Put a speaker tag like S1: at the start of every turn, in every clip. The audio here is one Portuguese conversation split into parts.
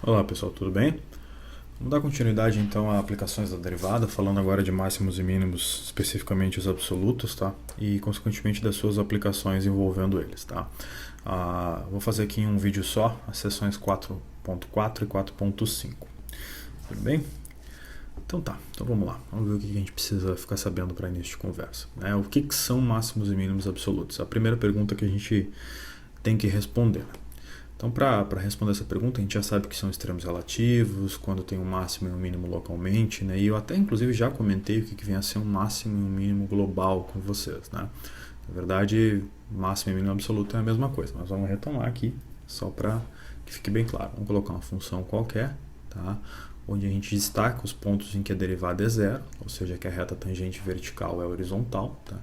S1: Olá pessoal, tudo bem? Vamos dar continuidade então a aplicações da derivada, falando agora de máximos e mínimos, especificamente os absolutos, tá? E consequentemente das suas aplicações envolvendo eles, tá? Vou fazer aqui em um vídeo só as seções 4.4 e 4.5, tudo bem? Então tá, então vamos lá, vamos ver o que a gente precisa ficar sabendo para início de conversa, né? O que são máximos e mínimos absolutos? A primeira pergunta que a gente tem que responder. Então, para responder essa pergunta, a gente já sabe que são extremos relativos, quando tem um máximo e um mínimo localmente, né? E eu até, inclusive, já comentei o que vem a ser um máximo e um mínimo global com vocês, né? Na verdade, máximo e mínimo absoluto é a mesma coisa, mas vamos retomar aqui, só para que fique bem claro. Vamos colocar uma função qualquer, tá? Onde a gente destaca os pontos em que a derivada é zero, ou seja, que a reta tangente vertical é horizontal, tá?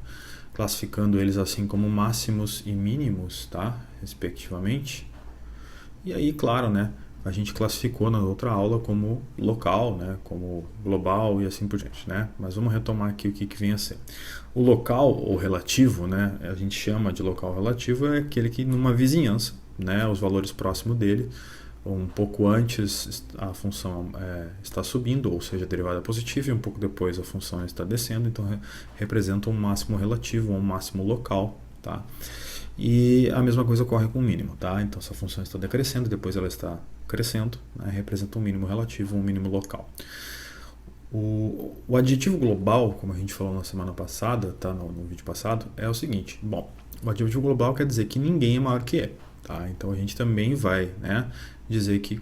S1: Classificando eles assim como máximos e mínimos, tá? Respectivamente. E aí, claro, né, a gente classificou na outra aula como local, né, como global e assim por diante, né? Mas vamos retomar aqui o que vem a ser. O local ou relativo, né, a gente chama de local relativo é aquele que numa vizinhança, né, os valores próximos dele, um pouco antes a função está subindo, ou seja, a derivada é positiva, e um pouco depois a função está descendo, então representa um máximo relativo ou um máximo local, tá? E a mesma coisa ocorre com o mínimo, tá? Então, se a função está decrescendo, depois ela está crescendo, né? Representa um mínimo relativo, um mínimo local. O adjetivo global, como a gente falou na semana passada, tá? No vídeo passado, é o seguinte. Bom, o adjetivo global quer dizer que ninguém é maior que ele, tá? Então, a gente também vai, né, dizer que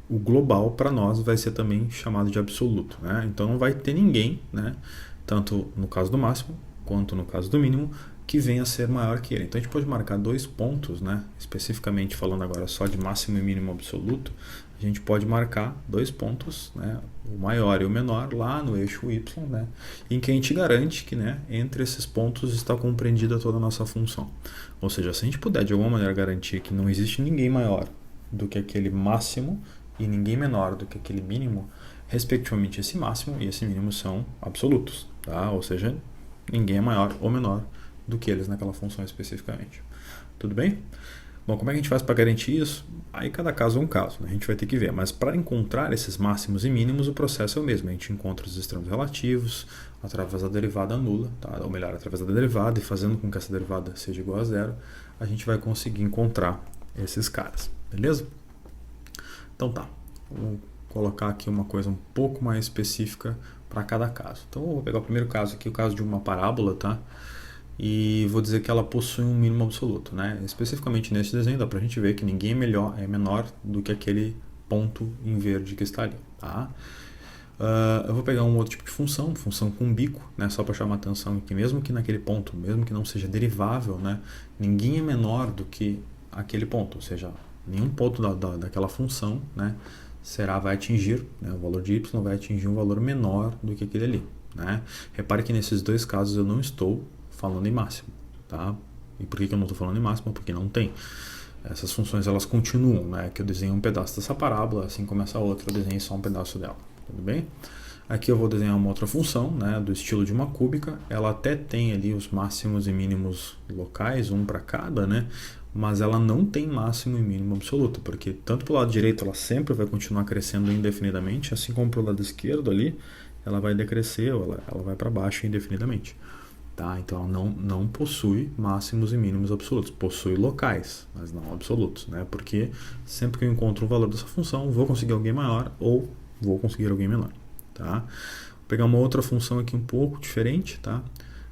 S1: o global para nós vai ser também chamado de absoluto, né? Então, não vai ter ninguém, né? Tanto no caso do máximo quanto no caso do mínimo, que venha a ser maior que ele. Então a gente pode marcar dois pontos, né? Especificamente falando agora só de máximo e mínimo absoluto, a gente pode marcar dois pontos, né? O maior e o menor lá no eixo y, né? Em que a gente garante que, né, entre esses pontos está compreendida toda a nossa função. Ou seja, se a gente puder de alguma maneira garantir que não existe ninguém maior do que aquele máximo e ninguém menor do que aquele mínimo, respectivamente esse máximo e esse mínimo são absolutos, tá? Ou seja, ninguém é maior ou menor do que eles naquela função especificamente. Tudo bem? Bom, como é que a gente faz para garantir isso? Aí cada caso é um caso, né? A gente vai ter que ver. Mas para encontrar esses máximos e mínimos, o processo é o mesmo. A gente encontra os extremos relativos através da derivada nula, tá? Ou melhor, através da derivada, e fazendo com que essa derivada seja igual a zero, a gente vai conseguir encontrar esses caras, beleza? Então tá, vou colocar aqui uma coisa um pouco mais específica para cada caso. Então eu vou pegar o primeiro caso aqui, o caso de uma parábola, tá? E vou dizer que ela possui um mínimo absoluto, né? Especificamente nesse desenho dá pra gente ver que ninguém é menor do que aquele ponto em verde que está ali, tá? Eu vou pegar um outro tipo de função com bico, né? Só para chamar a atenção que mesmo que naquele ponto, mesmo que não seja derivável, né? Ninguém é menor do que aquele ponto, ou seja, nenhum ponto daquela função, né, vai atingir, né, o valor de y vai atingir um valor menor do que aquele ali, né? Repare que nesses dois casos eu não estou falando em máximo, tá? E por que eu não estou falando em máximo? Porque não tem. Essas funções elas continuam, né? Que eu desenho um pedaço dessa parábola, assim como essa outra eu desenho só um pedaço dela, tudo bem? Aqui eu vou desenhar uma outra função, né, do estilo de uma cúbica. Ela até tem ali os máximos e mínimos locais, um para cada, né? Mas ela não tem máximo e mínimo absoluto, porque tanto para o lado direito ela sempre vai continuar crescendo indefinidamente, assim como para o lado esquerdo ali, ela vai decrescer, ou ela vai para baixo indefinidamente. Tá? Então ela não possui máximos e mínimos absolutos, possui locais, mas não absolutos, né? Porque sempre que eu encontro um valor dessa função, vou conseguir alguém maior ou vou conseguir alguém menor. Tá? Vou pegar uma outra função aqui um pouco diferente, tá?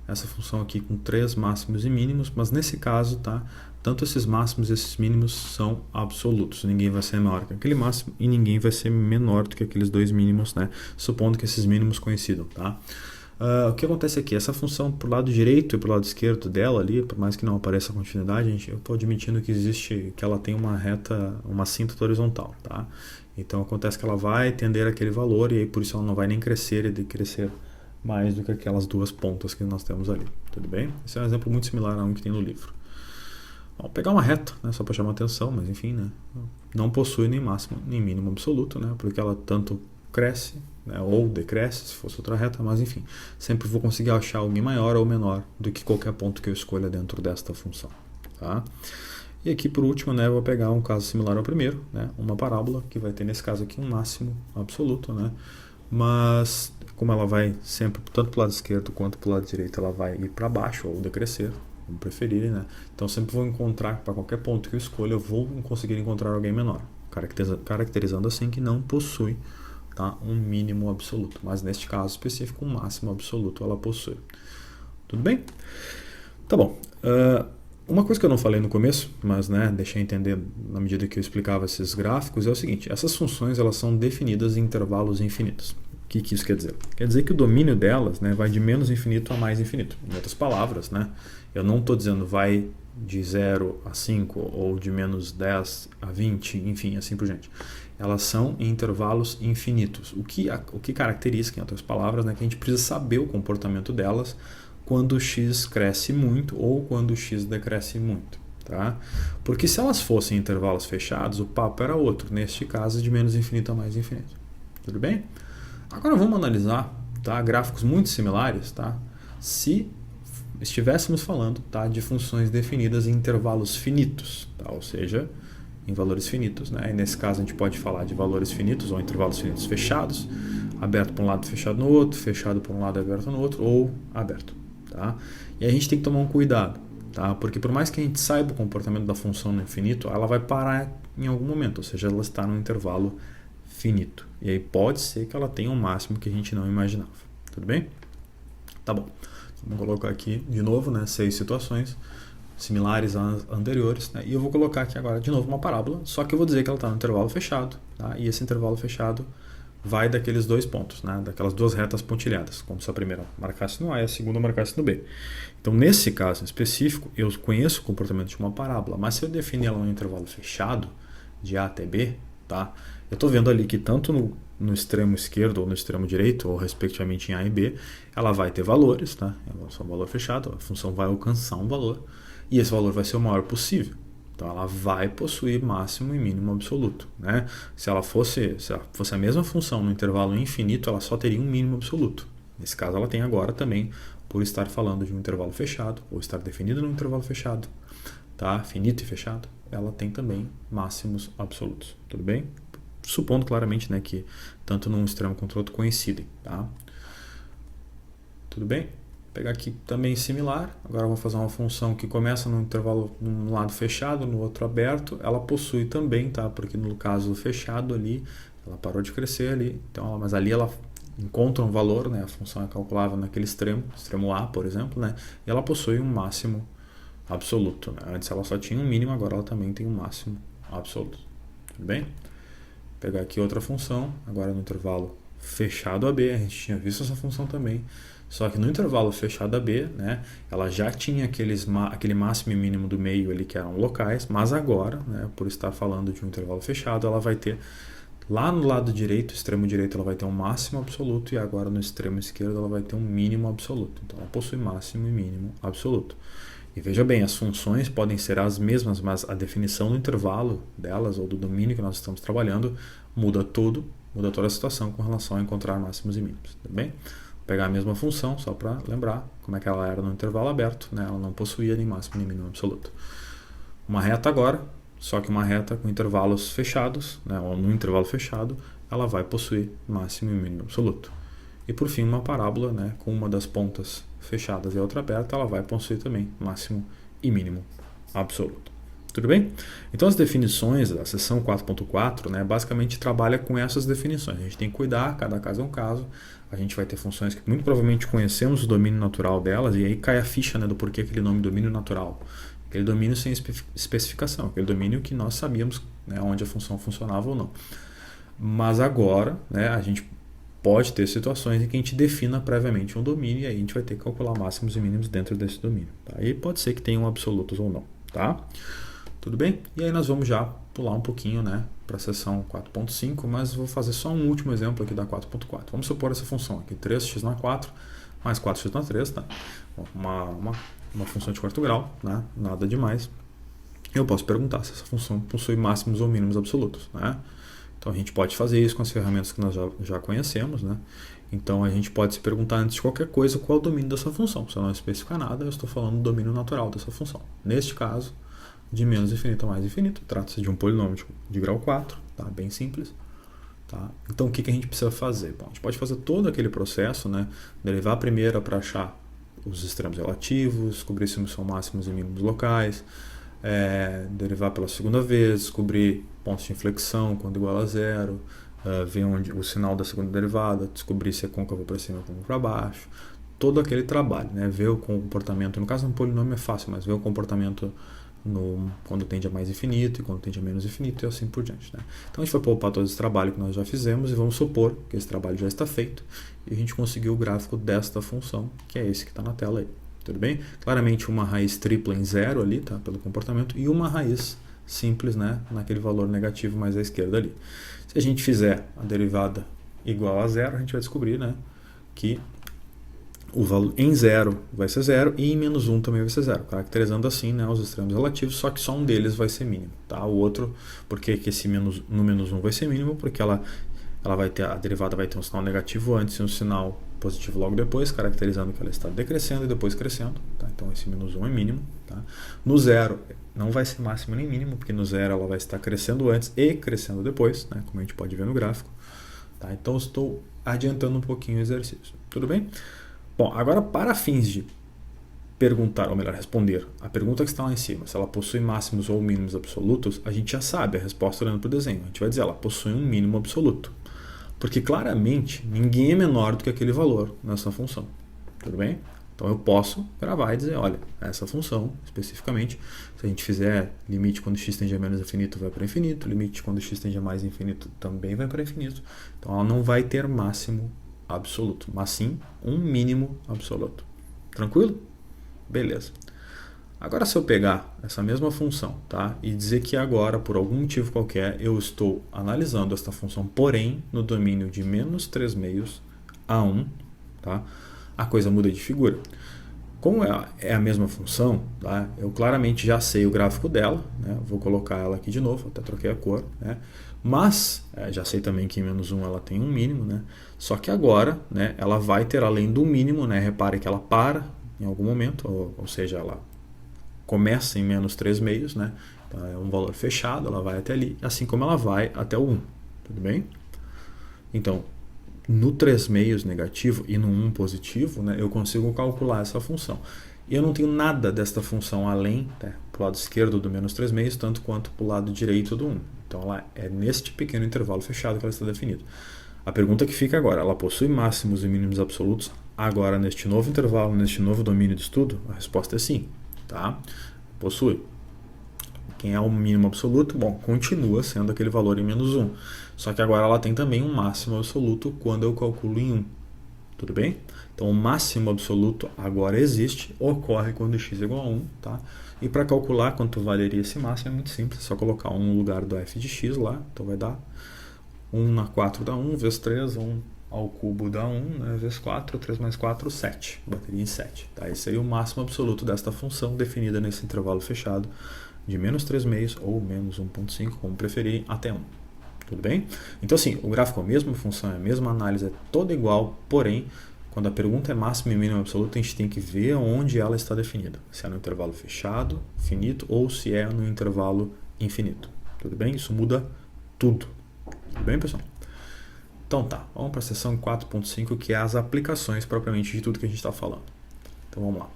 S1: Essa função aqui com 3 máximos e mínimos, mas nesse caso, tá? Tanto esses máximos e esses mínimos são absolutos. Ninguém vai ser maior que aquele máximo e ninguém vai ser menor do que aqueles dois mínimos, né? Supondo que esses mínimos coincidam, tá? O que acontece aqui? Essa função pro lado direito e pro lado esquerdo dela ali, por mais que não apareça a continuidade, eu estou admitindo que existe, que ela tem uma reta, uma assíntota horizontal, tá? Então acontece que ela vai tender aquele valor e aí por isso ela não vai nem crescer e decrescer mais do que aquelas duas pontas que nós temos ali, tudo bem? Esse é um exemplo muito similar a um que tem no livro. Vamos pegar uma reta, né, só para chamar atenção, mas enfim, né, não possui nem máximo nem mínimo absoluto, né, porque ela tanto cresce, né, ou decresce, se fosse outra reta, mas enfim, sempre vou conseguir achar alguém maior ou menor do que qualquer ponto que eu escolha dentro desta função, tá? E aqui por último, né, eu vou pegar um caso similar ao primeiro, né, uma parábola que vai ter nesse caso aqui um máximo absoluto, né, mas como ela vai sempre tanto para o lado esquerdo quanto para o lado direito, ela vai ir para baixo ou decrescer, como preferirem, né, então sempre vou encontrar, para qualquer ponto que eu escolha, eu vou conseguir encontrar alguém menor, caracterizando assim que não possui, tá, um mínimo absoluto, mas neste caso específico um máximo absoluto ela possui. Tudo bem? Tá bom. Uma coisa que eu não falei no começo, mas né, deixei entender na medida que eu explicava esses gráficos, é o seguinte: essas funções elas são definidas em intervalos infinitos. O que isso quer dizer? Quer dizer que o domínio delas, né, vai de menos infinito a mais infinito. Em outras palavras, né, eu não estou dizendo vai de 0 a 5 ou de menos 10 a 20, enfim, assim por diante. Elas são em intervalos infinitos. O que caracteriza, em outras palavras, né, que a gente precisa saber o comportamento delas quando o x cresce muito ou quando o x decresce muito. Tá? Porque se elas fossem intervalos fechados, o papo era outro. Neste caso, de menos infinito a mais infinito. Tudo bem? Agora vamos analisar, tá, gráficos muito similares, tá? Se estivéssemos falando, tá, de funções definidas em intervalos finitos, tá? Ou seja, em valores finitos. Né? E nesse caso a gente pode falar de valores finitos ou intervalos finitos fechados, aberto para um lado, fechado no outro, fechado para um lado, aberto no outro, ou aberto. Tá? E a gente tem que tomar um cuidado, tá? Porque por mais que a gente saiba o comportamento da função no infinito, ela vai parar em algum momento, ou seja, ela está num intervalo finito. E aí pode ser que ela tenha um máximo que a gente não imaginava. Tudo bem? Tá bom. Vamos colocar aqui de novo, né, 6 situações similares às anteriores, né? E eu vou colocar aqui agora de novo uma parábola, só que eu vou dizer que ela está no intervalo fechado, tá? E esse intervalo fechado vai daqueles dois pontos, né? Daquelas duas retas pontilhadas, como se a primeira marcasse no A e a segunda marcasse no B. Então, nesse caso em específico, eu conheço o comportamento de uma parábola, mas se eu definir ela no intervalo fechado, de A até B, tá? Eu estou vendo ali que tanto no extremo esquerdo ou no extremo direito, ou respectivamente em A e B, ela vai ter valores, tá? Ela é um valor fechado, a função vai alcançar um valor, e esse valor vai ser o maior possível. Então ela vai possuir máximo e mínimo absoluto. Né? Se ela fosse a mesma função no intervalo infinito, ela só teria um mínimo absoluto. Nesse caso ela tem agora também, por estar falando de um intervalo fechado, ou estar definido num intervalo fechado, tá? Finito e fechado, ela tem também máximos absolutos. Tudo bem? Supondo claramente, né, que tanto num extremo quanto no outro coincidem. Tá? Tudo bem? Vou pegar aqui também similar, agora eu vou fazer uma função que começa no intervalo num lado fechado, no outro aberto, ela possui também, tá? Porque no caso fechado ali, ela parou de crescer ali, então, mas ali ela encontra um valor, né? A função é calculável naquele extremo A, por exemplo, né? E ela possui um máximo absoluto, né? Antes ela só tinha um mínimo, agora ela também tem um máximo absoluto. Tudo bem? Vou pegar aqui outra função, agora no intervalo fechado AB, a gente tinha visto essa função também. Só que no intervalo fechado AB, né, ela já tinha aquele máximo e mínimo do meio ali que eram locais, mas agora, né, por estar falando de um intervalo fechado, ela vai ter lá no lado direito, extremo direito, ela vai ter um máximo absoluto e agora no extremo esquerdo ela vai ter um mínimo absoluto. Então ela possui máximo e mínimo absoluto. E veja bem, as funções podem ser as mesmas, mas a definição do intervalo delas ou do domínio que nós estamos trabalhando muda toda a situação com relação a encontrar máximos e mínimos, tá bem? Pegar a mesma função, só para lembrar como é que ela era no intervalo aberto, né? Ela não possuía nem máximo nem mínimo absoluto. Uma reta agora, só que uma reta com intervalos fechados, né? Ou no intervalo fechado, ela vai possuir máximo e mínimo absoluto. E por fim, uma parábola, né? Com uma das pontas fechadas e a outra aberta, ela vai possuir também máximo e mínimo absoluto. Tudo bem? Então as definições da seção 4.4, né, basicamente trabalha com essas definições. A gente tem que cuidar, cada caso é um caso. A gente vai ter funções que muito provavelmente conhecemos o domínio natural delas, e aí cai a ficha, né, do porquê aquele nome domínio natural. Aquele domínio sem especificação, aquele domínio que nós sabíamos, né, onde a função funcionava ou não. Mas agora, né, a gente pode ter situações em que a gente defina previamente um domínio e aí a gente vai ter que calcular máximos e mínimos dentro desse domínio. Tá? E pode ser que tenham absolutos ou não. Tá? Tudo bem? E aí nós vamos já pular um pouquinho, né, para a seção 4.5, mas vou fazer só um último exemplo aqui da 4.4. Vamos supor essa função aqui, 3x na 4 mais 4x na 3, tá? Uma função de quarto grau, né? Nada demais. Eu posso perguntar se essa função possui máximos ou mínimos absolutos, né? Então a gente pode fazer isso com as ferramentas que nós já conhecemos, né? Então a gente pode se perguntar antes de qualquer coisa qual é o domínio dessa função. Se eu não especificar nada, eu estou falando do domínio natural dessa função. Neste caso, de menos infinito a mais infinito. Trata-se de um polinômio de grau 4, tá? Bem simples. Tá? Então, o que a gente precisa fazer? Bom, a gente pode fazer todo aquele processo, né? Derivar a primeira para achar os extremos relativos, descobrir se são máximos e mínimos locais, derivar pela segunda vez, descobrir pontos de inflexão quando igual a zero, ver onde, o sinal da segunda derivada, descobrir se é côncavo para cima ou côncavo para baixo, todo aquele trabalho, né? Ver o comportamento, no caso de um polinômio é fácil, mas ver o comportamento quando tende a mais infinito e quando tende a menos infinito e assim por diante, né? Então a gente vai poupar todo esse trabalho que nós já fizemos e vamos supor que esse trabalho já está feito e a gente conseguiu o gráfico desta função, que é esse que está na tela aí, tudo bem? Claramente uma raiz tripla em zero ali, tá? Pelo comportamento, e uma raiz simples, né? Naquele valor negativo mais à esquerda ali. Se a gente fizer a derivada igual a zero, a gente vai descobrir, né, que o valor em zero vai ser zero e em menos 1 também vai ser zero, caracterizando assim, né, os extremos relativos, só que só um deles vai ser mínimo, tá? O outro, porque que esse no menos 1 vai ser mínimo, porque ela vai ter, a derivada vai ter um sinal negativo antes e um sinal positivo logo depois, caracterizando que ela está decrescendo e depois crescendo, tá? Então esse menos 1 é mínimo, tá? No zero não vai ser máximo nem mínimo, porque no zero ela vai estar crescendo antes e crescendo depois, né, como a gente pode ver no gráfico, tá? Então estou adiantando um pouquinho o exercício, tudo bem? Bom, agora para fins de perguntar, ou melhor, responder a pergunta que está lá em cima, se ela possui máximos ou mínimos absolutos, a gente já sabe a resposta olhando para o desenho. A gente vai dizer, ela possui um mínimo absoluto. Porque claramente ninguém é menor do que aquele valor nessa função. Tudo bem? Então eu posso gravar e dizer, olha, essa função especificamente, se a gente fizer limite quando x tende a menos infinito vai para infinito, limite quando x tende a mais infinito também vai para infinito. Então ela não vai ter máximo absoluto, mas sim um mínimo absoluto. Tranquilo? Beleza. Agora se eu pegar essa mesma função, tá, e dizer que agora, por algum motivo qualquer, eu estou analisando esta função, porém, no domínio de menos 3 meios a 1, tá, a coisa muda de figura. Como é a mesma função, tá, eu claramente já sei o gráfico dela, né, vou colocar ela aqui de novo, até troquei a cor, né, mas já sei também que em menos 1 ela tem um mínimo, né, só que agora, né, ela vai ter além do mínimo, né, repare que ela para em algum momento, ou seja, ela começa em menos 3 meios, né, então é um valor fechado, ela vai até ali, assim como ela vai até o 1, tudo bem? Então, no 3 meios negativo e no 1 positivo, né, eu consigo calcular essa função. E eu não tenho nada desta função além, né, para o lado esquerdo do menos 3 meios, tanto quanto para o lado direito do 1. Então ela é neste pequeno intervalo fechado que ela está definida. A pergunta que fica agora, ela possui máximos e mínimos absolutos agora neste novo intervalo, neste novo domínio de estudo? A resposta é sim, tá? Possui. Quem é o mínimo absoluto? Bom, continua sendo aquele valor em menos 1. Só que agora ela tem também um máximo absoluto quando eu calculo em 1. Tudo bem? Então o máximo absoluto agora existe, ocorre quando x é igual a 1. Tá? E para calcular quanto valeria esse máximo é muito simples, é só colocar 1 no lugar do f de x lá. Então vai dar 1 na 4 dá 1, vezes 3, 1 ao cubo dá 1, né, vezes 4, 3 mais 4, 7. Bateria em 7. Tá? Esse aí é o máximo absoluto desta função definida nesse intervalo fechado de menos 3 meios ou menos 1.5, como preferirem, até 1. Tudo bem? Então assim, o gráfico é a mesma função, é a mesma análise, é toda igual, porém, quando a pergunta é máximo e mínimo absoluto, a gente tem que ver onde ela está definida. Se é no intervalo fechado, finito, ou se é no intervalo infinito. Tudo bem? Isso muda tudo. Tudo bem, pessoal? Então tá, vamos para a seção 4.5, que é as aplicações propriamente de tudo que a gente está falando. Então vamos lá.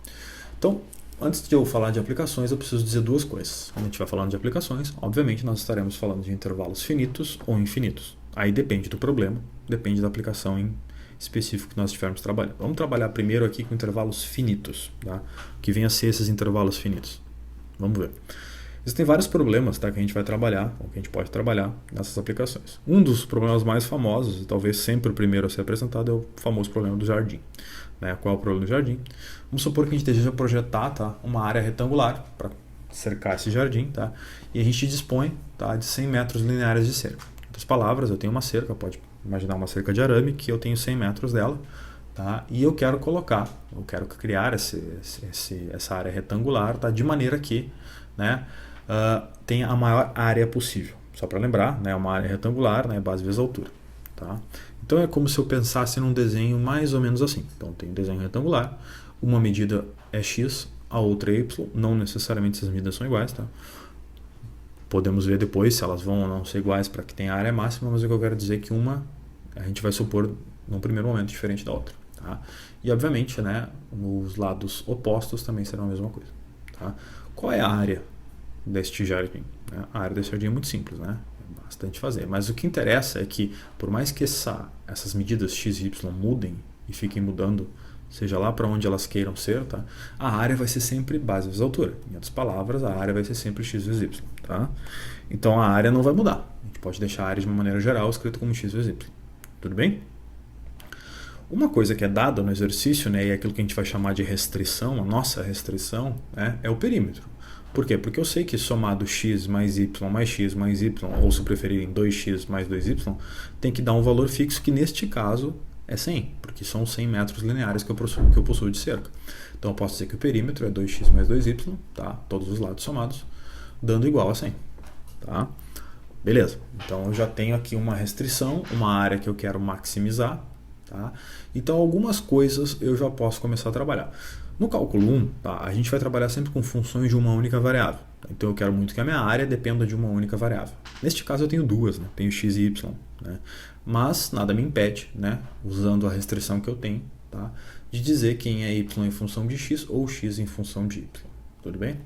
S1: Então, antes de eu falar de aplicações, eu preciso dizer duas coisas. Quando a gente vai falando de aplicações, obviamente nós estaremos falando de intervalos finitos ou infinitos. Aí depende do problema, depende da aplicação em específico que nós estivermos trabalhando. Vamos trabalhar primeiro aqui com intervalos finitos, tá? O que vem a ser esses intervalos finitos? Vamos ver. Existem vários problemas, tá, que a gente vai trabalhar, ou que a gente pode trabalhar nessas aplicações. Um dos problemas mais famosos, e talvez sempre o primeiro a ser apresentado, é o famoso problema do jardim. Né? Qual é o problema do jardim? Vamos supor que a gente deseja projetar, tá, uma área retangular para cercar esse jardim, tá? E a gente dispõe, tá, de 100 metros lineares de cerca. Em outras palavras, eu tenho uma cerca, pode imaginar uma cerca de arame, que eu tenho 100 metros dela, tá? E eu quero criar essa área retangular, tá? De maneira que, né, tenha a maior área possível. Só para lembrar, né, uma área retangular, né, base vezes altura. Tá? Então é como se eu pensasse num desenho mais ou menos assim. Então tem um desenho retangular, uma medida é x, a outra é y, não necessariamente essas medidas são iguais, tá? Podemos ver depois se elas vão ou não ser iguais para que tenha área máxima, mas o que eu quero dizer é que uma a gente vai supor num primeiro momento diferente da outra. Tá? E obviamente, né, os lados opostos também serão a mesma coisa. Tá? Qual é a área deste jardim? A área deste jardim é muito simples, né? É bastante fazer. Mas o que interessa é que, por mais que essas medidas x e y mudem e fiquem mudando, seja lá para onde elas queiram ser, tá? A área vai ser sempre base vezes altura. Em outras palavras, a área vai ser sempre x vezes y. Tá? Então a área não vai mudar. A gente pode deixar a área de uma maneira geral escrita como x vezes y. Tudo bem? Uma coisa que é dada no exercício, né, e é aquilo que a gente vai chamar de restrição, a nossa restrição, né, é o perímetro. Por quê? Porque eu sei que somado x mais y, ou se preferirem 2x mais 2y, tem que dar um valor fixo que neste caso é 100, porque são 100 metros lineares que eu possuo de cerca. Então eu posso dizer que o perímetro é 2x mais 2y, tá? Todos os lados somados, dando igual a 100. Tá? Beleza, então eu já tenho aqui uma restrição, uma área que eu quero maximizar. Tá? Então algumas coisas eu já posso começar a trabalhar. No cálculo 1, tá, a gente vai trabalhar sempre com funções de uma única variável. Então eu quero muito que a minha área dependa de uma única variável. Neste caso eu tenho duas, né? Tenho x e y. Né? Mas nada me impede, né? Usando a restrição que eu tenho, tá? De dizer quem é y em função de x ou x em função de y. Tudo bem?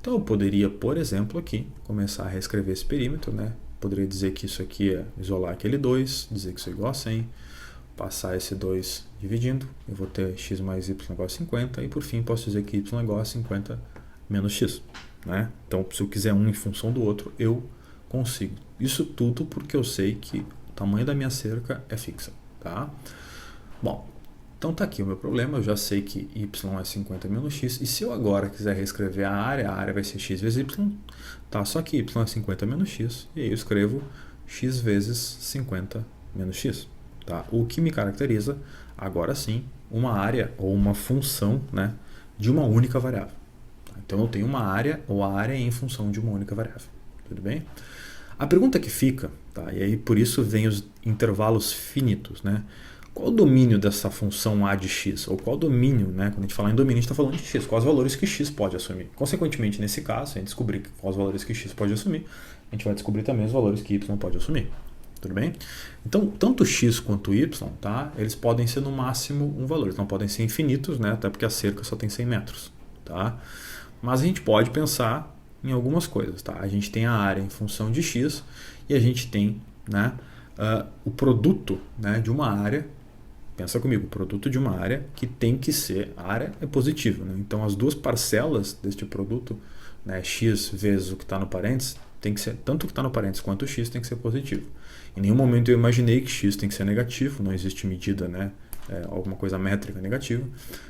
S1: Então eu poderia, por exemplo, aqui começar a reescrever esse perímetro. Né? Poderia dizer que isso aqui é isolar aquele 2, dizer que isso é igual a 100. Passar esse 2 dividindo, eu vou ter x mais y igual a 50, e por fim posso dizer que y é igual a 50 menos x. Né? Então, se eu quiser um em função do outro, eu consigo. Isso tudo porque eu sei que o tamanho da minha cerca é fixa. Tá? Bom, então tá aqui o meu problema, eu já sei que y é 50 menos x, e se eu agora quiser reescrever a área vai ser x vezes y, tá? Só que y é 50 menos x, e aí eu escrevo x vezes 50 menos x. Tá? O que me caracteriza, agora sim, uma área ou uma função, né, de uma única variável. Então eu tenho uma área ou a área em função de uma única variável. Tudo bem? A pergunta que fica, tá, e aí por isso vem os intervalos finitos, né? Qual o domínio dessa função a de x? Ou qual o domínio, né? Quando a gente fala em domínio, a gente está falando de x. Quais os valores que x pode assumir? Consequentemente, nesse caso, se a gente descobrir quais os valores que x pode assumir, a gente vai descobrir também os valores que y pode assumir. Tudo bem? Então, tanto x quanto y, tá, eles podem ser no máximo um valor. Eles não podem ser infinitos, né, até porque a cerca só tem 100 metros. Tá? Mas a gente pode pensar em algumas coisas. Tá? A gente tem a área em função de x e a gente tem, né, o produto, né, de uma área. Pensa comigo, o produto de uma área que tem que ser, a área é positiva. Né? Então, as duas parcelas deste produto, né, x vezes o que está no parênteses, tem que ser, tanto o que está no parênteses quanto o x tem que ser positivo. Em nenhum momento eu imaginei que x tem que ser negativo, não existe medida, né, alguma coisa métrica negativa.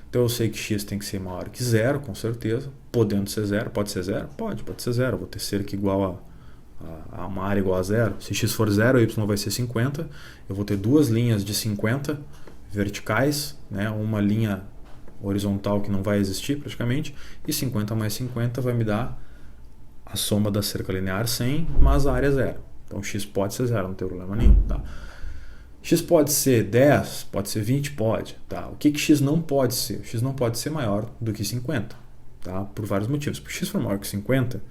S1: Então eu sei que x tem que ser maior que zero, com certeza. Podendo ser zero, pode ser zero? Pode ser zero. Eu vou ter cerca igual a uma área igual a zero. Se x for zero, y vai ser 50. Eu vou ter duas linhas de 50 verticais, né, uma linha horizontal que não vai existir praticamente, e 50 mais 50 vai me dar a soma da cerca linear 100, mas a área é zero. Então x pode ser zero, não tem problema nenhum. Tá? X pode ser 10, pode ser 20, pode. Tá? O que x não pode ser? X não pode ser maior do que 50. Tá? Por vários motivos. Se x for maior que 50,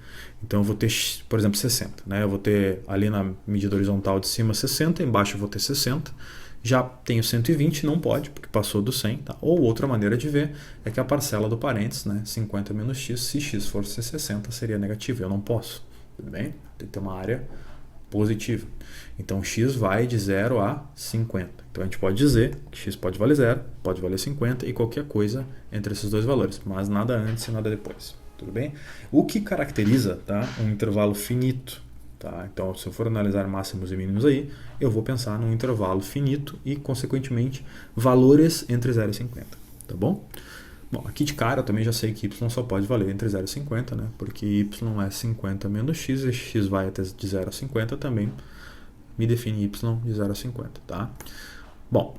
S1: então eu vou ter, por exemplo, 60. Né? Eu vou ter ali na medida horizontal de cima 60, embaixo eu vou ter 60. Já tenho 120, não pode, porque passou do 100. Tá? Ou outra maneira de ver é que a parcela do parênteses, né, 50 menos x, se x fosse 60, seria negativo. Eu não posso. Tudo bem? Tem que ter uma área positiva. Então x vai de 0 a 50. Então a gente pode dizer que x pode valer 0, pode valer 50 e qualquer coisa entre esses dois valores, mas nada antes e nada depois. Tudo bem? O que caracteriza, tá, um intervalo finito. Tá? Então, se eu for analisar máximos e mínimos aí, eu vou pensar num intervalo finito e, consequentemente, valores entre 0 e 50. Tá bom? Bom, aqui de cara eu também já sei que y só pode valer entre 0 e 50, né? Porque y é 50 menos x e x vai até de 0 a 50 também me define y de 0 a 50. Tá? Bom,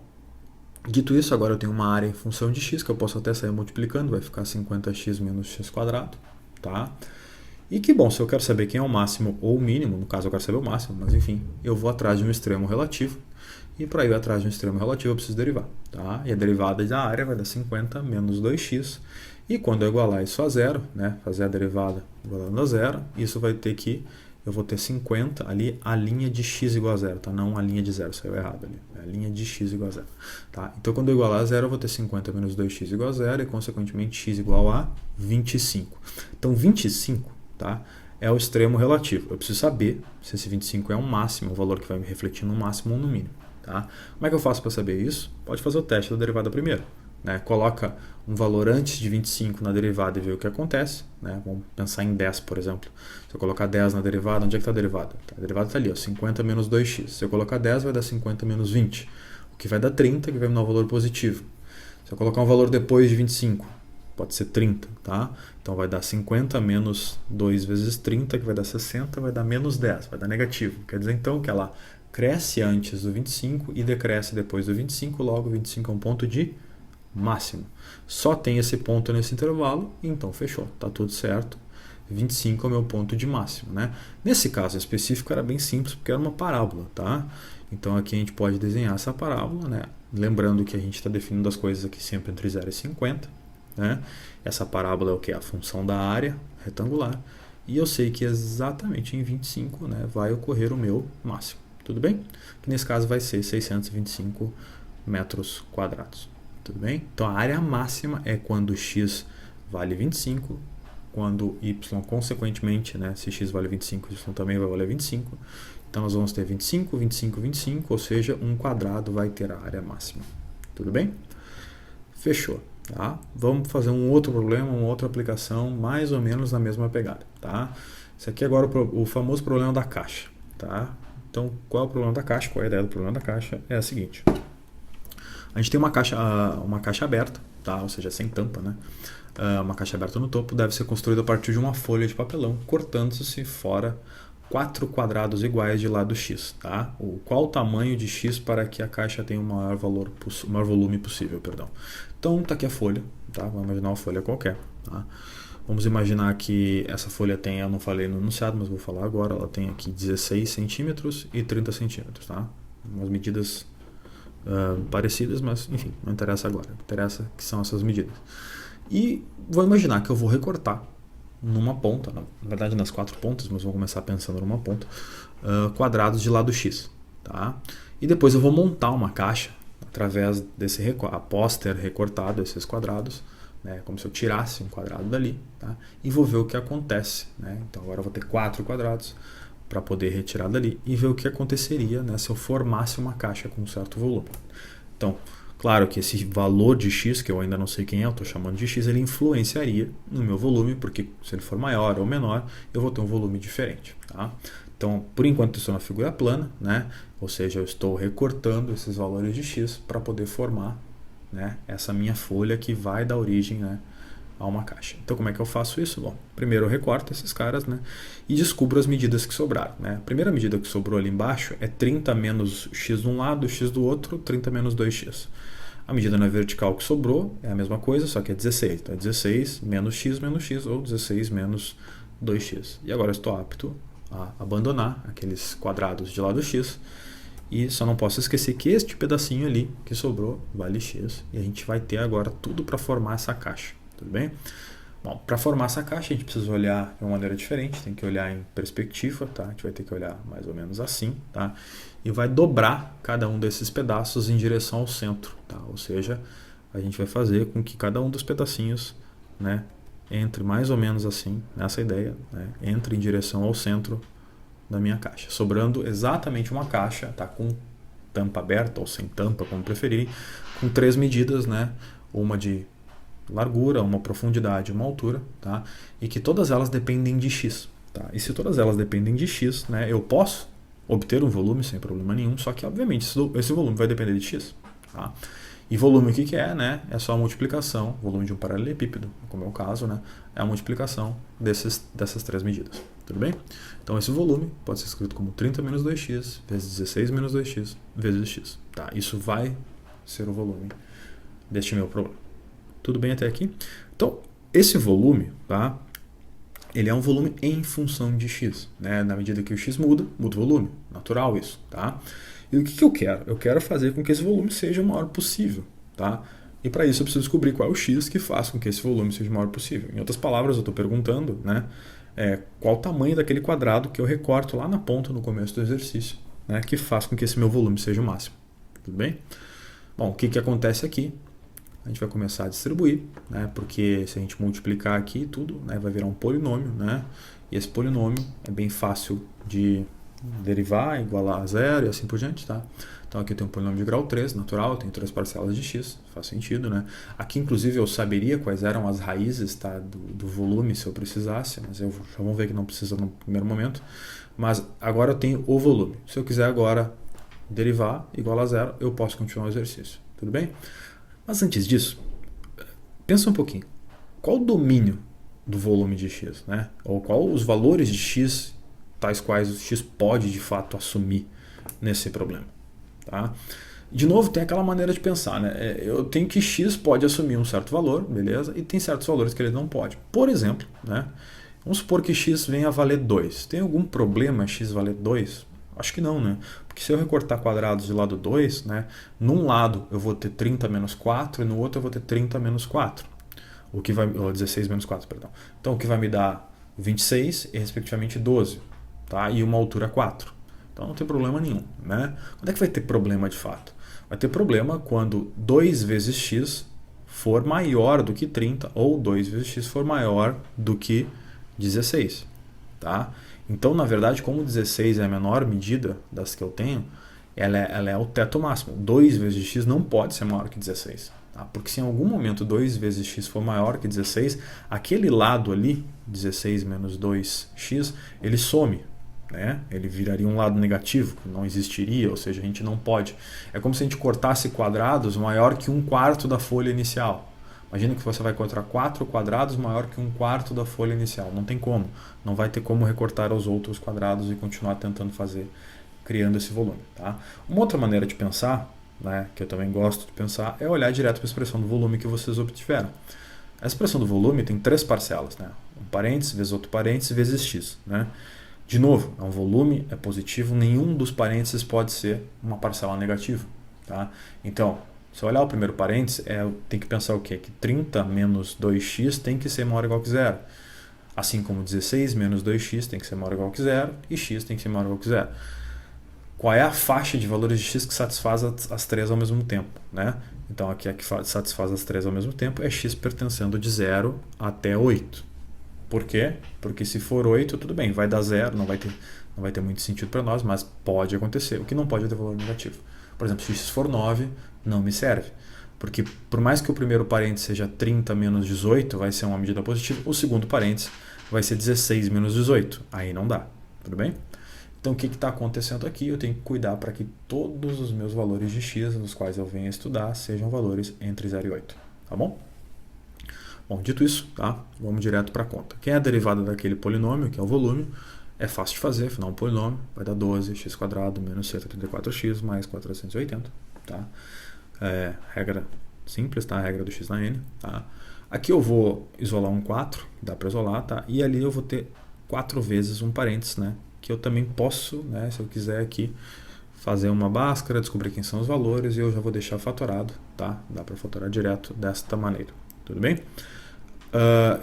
S1: dito isso, agora eu tenho uma área em função de x que eu posso até sair multiplicando, vai ficar 50x menos x quadrado. Tá? E que bom, se eu quero saber quem é o máximo ou o mínimo, no caso eu quero saber o máximo, mas enfim, eu vou atrás de um extremo relativo, e para ir atrás de um extremo relativo eu preciso derivar. Tá? E a derivada da área vai dar 50 menos 2x, e quando eu igualar isso a zero, né, fazer a derivada igualando a zero, isso vai ter que, eu vou ter 50 ali, a linha de x igual a zero, tá? Não a linha de zero, saiu errado ali. É a linha de x igual a zero, tá? Então, quando eu igualar a zero, eu vou ter 50 menos 2x igual a zero e, consequentemente, x igual a 25. Então, 25, tá? É o extremo relativo. Eu preciso saber se esse 25 é um máximo, um valor que vai me refletir no máximo ou no mínimo, tá? Como é que eu faço para saber isso? Pode fazer o teste da derivada primeiro. Né, coloca um valor antes de 25 na derivada e vê o que acontece. Né? Vamos pensar em 10, por exemplo. Se eu colocar 10 na derivada, onde é que está a derivada? A derivada está ali, ó, 50 menos 2x. Se eu colocar 10, vai dar 50 menos 20, o que vai dar 30, que vai me dar um valor positivo. Se eu colocar um valor depois de 25, pode ser 30, tá? Então vai dar 50 menos 2 vezes 30, que vai dar 60, vai dar menos 10, vai dar negativo. Quer dizer, então, que ela cresce antes do 25 e decresce depois do 25, logo 25 é um ponto de máximo. Só tem esse ponto nesse intervalo, então fechou, tá tudo certo. 25 é o meu ponto de máximo, né? Nesse caso específico era bem simples, porque era uma parábola, tá? Então aqui a gente pode desenhar essa parábola, né? Lembrando que a gente está definindo as coisas aqui sempre entre 0 e 50, né? Essa parábola é o que? A função da área retangular. E eu sei que exatamente em 25, né, vai ocorrer o meu máximo. Tudo bem? Que nesse caso vai ser 625 metros quadrados. Tudo bem? Então a área máxima é quando x vale 25, quando y, consequentemente, né, se x vale 25, y também vai valer 25. Então nós vamos ter 25, 25, 25, ou seja, um quadrado vai ter a área máxima. Tudo bem? Fechou. Tá? Vamos fazer um outro problema, uma outra aplicação, mais ou menos na mesma pegada. Tá? Esse aqui agora é o famoso problema da caixa. Tá? Então, qual é o problema da caixa? Qual é a ideia do problema da caixa? É a seguinte. A gente tem uma caixa aberta, tá? Ou seja, sem tampa, né? Uma caixa aberta no topo deve ser construída a partir de uma folha de papelão, cortando-se fora 4 quadrados iguais de lado x. Tá? Qual o tamanho de x para que a caixa tenha o maior volume possível? Perdão. Então, está aqui a folha. Tá? Vamos imaginar uma folha qualquer. Tá? Vamos imaginar que essa folha tem, eu não falei no enunciado, mas vou falar agora, ela tem aqui 16 centímetros e 30 centímetros. Tá? Umas medidas parecidas, mas enfim, não interessa agora. Interessa que são essas medidas. E vou imaginar que eu vou recortar numa ponta, na verdade nas 4 pontas, mas vou começar pensando numa ponta, quadrados de lado x. Tá? E depois eu vou montar uma caixa através desse após ter recortado esses quadrados, né, como se eu tirasse um quadrado dali, tá? E vou ver o que acontece. Né? Então agora eu vou ter 4 quadrados para poder retirar dali e ver o que aconteceria, né, se eu formasse uma caixa com um certo volume. Então, claro que esse valor de x, que eu ainda não sei quem é, eu estou chamando de x, ele influenciaria no meu volume, porque se ele for maior ou menor, eu vou ter um volume diferente. Tá? Então, por enquanto, eu estou na figura plana, né? Ou seja, eu estou recortando esses valores de x para poder formar, né, essa minha folha que vai dar origem, né, a uma caixa. Então, como é que eu faço isso? Bom, primeiro eu recorto esses caras, né, e descubro as medidas que sobraram. Né? A primeira medida que sobrou ali embaixo é 30 menos x de um lado, x do outro, 30 menos 2x. A medida na vertical que sobrou é a mesma coisa, só que é 16. Então é 16 menos x ou 16 menos 2x. E agora eu estou apto a abandonar aqueles quadrados de lado x. E só não posso esquecer que este pedacinho ali que sobrou vale x. E a gente vai ter agora tudo para formar essa caixa. Tudo bem? Bom, para formar essa caixa a gente precisa olhar de uma maneira diferente, tem que olhar em perspectiva, tá? A gente vai ter que olhar mais ou menos assim, tá? E vai dobrar cada um desses pedaços em direção ao centro, tá? Ou seja, a gente vai fazer com que cada um dos pedacinhos, né, entre mais ou menos assim, nessa ideia, né, entre em direção ao centro da minha caixa, sobrando exatamente uma caixa, tá? Com tampa aberta ou sem tampa, como preferirem, com 3 medidas, né? Uma de largura, uma profundidade, uma altura, tá? E que todas elas dependem de x, tá? E se todas elas dependem de x, né, eu posso obter um volume sem problema nenhum, só que obviamente esse volume vai depender de x, tá? E volume o que é, né? É só a multiplicação, volume de um paralelepípedo, como é o caso, né? É a multiplicação dessas 3 medidas, tudo bem? Então esse volume pode ser escrito como 30 menos 2x vezes 16 menos 2x vezes x, tá? Isso vai ser o volume deste meu problema. Tudo bem até aqui? Então, esse volume, tá? Ele é um volume em função de x, né? Na medida que o x muda o volume. Natural isso, tá? E o que eu quero? Eu quero fazer com que esse volume seja o maior possível, tá? E para isso eu preciso descobrir qual é o x que faz com que esse volume seja o maior possível. Em outras palavras, eu estou perguntando, né? qual o tamanho daquele quadrado que eu recorto lá na ponta no começo do exercício, né, que faz com que esse meu volume seja o máximo. Tudo bem? Bom, o que acontece aqui? A gente vai começar a distribuir, né, porque se a gente multiplicar aqui tudo, né, vai virar um polinômio, né, e esse polinômio é bem fácil de derivar, igualar a zero e assim por diante, tá? Então aqui eu tenho um polinômio de grau 3, natural, eu tenho 3 parcelas de x, faz sentido, né? Aqui inclusive eu saberia quais eram as raízes, tá, do volume se eu precisasse, mas já vamos ver que não precisa no primeiro momento. Mas agora eu tenho o volume. Se eu quiser agora derivar igual a zero, eu posso continuar o exercício, tudo bem? Mas antes disso, pensa um pouquinho. Qual o domínio do volume de x, né? Ou qual os valores de x, tais quais o x pode de fato assumir nesse problema, tá? De novo, tem aquela maneira de pensar, né? Eu tenho que x pode assumir um certo valor, beleza? E tem certos valores que ele não pode. Por exemplo, né? Vamos supor que x venha a valer 2. Tem algum problema x valer 2? Acho que não, né? Porque se eu recortar quadrados de lado 2, né? Num lado eu vou ter 30 menos 4 e no outro eu vou ter 30 menos 4. O que vai, ou 16 menos 4, perdão. Então o que vai me dar 26 e respectivamente 12, tá? E uma altura 4. Então não tem problema nenhum, né? Quando é que vai ter problema de fato? Vai ter problema quando 2 vezes x for maior do que 30 ou 2 vezes x for maior do que 16, tá? Então, na verdade, como 16 é a menor medida das que eu tenho, ela é o teto máximo. 2 vezes x não pode ser maior que 16. Tá? Porque se em algum momento 2 vezes x for maior que 16, aquele lado ali, 16 menos 2x, ele some. Né? Ele viraria um lado negativo, não existiria, ou seja, a gente não pode. É como se a gente cortasse quadrados maior que 1/4 da folha inicial. Imagina que você vai encontrar 4 quadrados maior que 1/4 da folha inicial. Não tem como. Não vai ter como recortar os outros quadrados e continuar tentando fazer, criando esse volume. Tá? Uma outra maneira de pensar, né, que eu também gosto de pensar, é olhar direto para a expressão do volume que vocês obtiveram. A expressão do volume tem 3 parcelas. Né? Um parênteses vezes outro parênteses vezes x. Né? De novo, é um volume, é positivo, nenhum dos parênteses pode ser uma parcela negativa. Tá? Então, se eu olhar o primeiro parênteses, tem que pensar o quê? Que 30 menos 2x tem que ser maior ou igual que zero. Assim como 16 menos 2x tem que ser maior ou igual que zero e x tem que ser maior ou igual que zero. Qual é a faixa de valores de x que satisfaz as 3 ao mesmo tempo? Né? Então aqui a que satisfaz as 3 ao mesmo tempo é x pertencendo de 0 até 8. Por quê? Porque se for 8, tudo bem, vai dar 0, não vai ter muito sentido para nós, mas pode acontecer. O que não pode é ter valor negativo. Por exemplo, se x for 9, não me serve. Porque por mais que o primeiro parênteses seja 30 menos 18, vai ser uma medida positiva, o segundo parênteses vai ser 16 menos 18. Aí não dá. Tudo bem? Então o que está acontecendo aqui? Eu tenho que cuidar para que todos os meus valores de x, nos quais eu venho estudar, sejam valores entre 0 e 8. Tá bom? Bom, dito isso, tá? Vamos direto para a conta. Quem é a derivada daquele polinômio, que é o volume, é fácil de fazer, afinal um polinômio vai dar 12x² menos 134x mais 480. Tá? Regra simples, tá? A regra do x na n. Tá? Aqui eu vou isolar um 4, dá para isolar, tá? E ali eu vou ter 4 vezes um parênteses, né? Que eu também posso, né, se eu quiser aqui, fazer uma báscara, descobrir quem são os valores e eu já vou deixar fatorado, tá? Dá para fatorar direto desta maneira, tudo bem?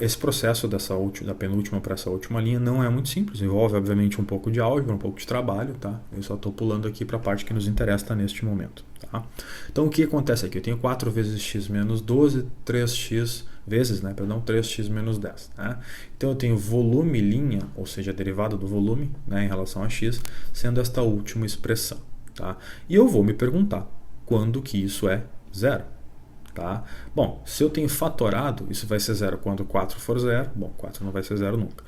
S1: Esse processo da penúltima para essa última linha não é muito simples, envolve obviamente um pouco de álgebra, um pouco de trabalho, tá? Eu só estou pulando aqui para a parte que nos interessa neste momento, tá? Então o que acontece aqui? Eu tenho 4 vezes x menos 12, 3x vezes, né? Perdão, 3x menos 10, né? Então eu tenho volume linha, ou seja, a derivada do volume, né, em relação a x, sendo esta última expressão, tá? E eu vou me perguntar quando que isso é zero. Tá? Bom, se eu tenho fatorado, isso vai ser zero quando 4 for zero. Bom, 4 não vai ser zero nunca.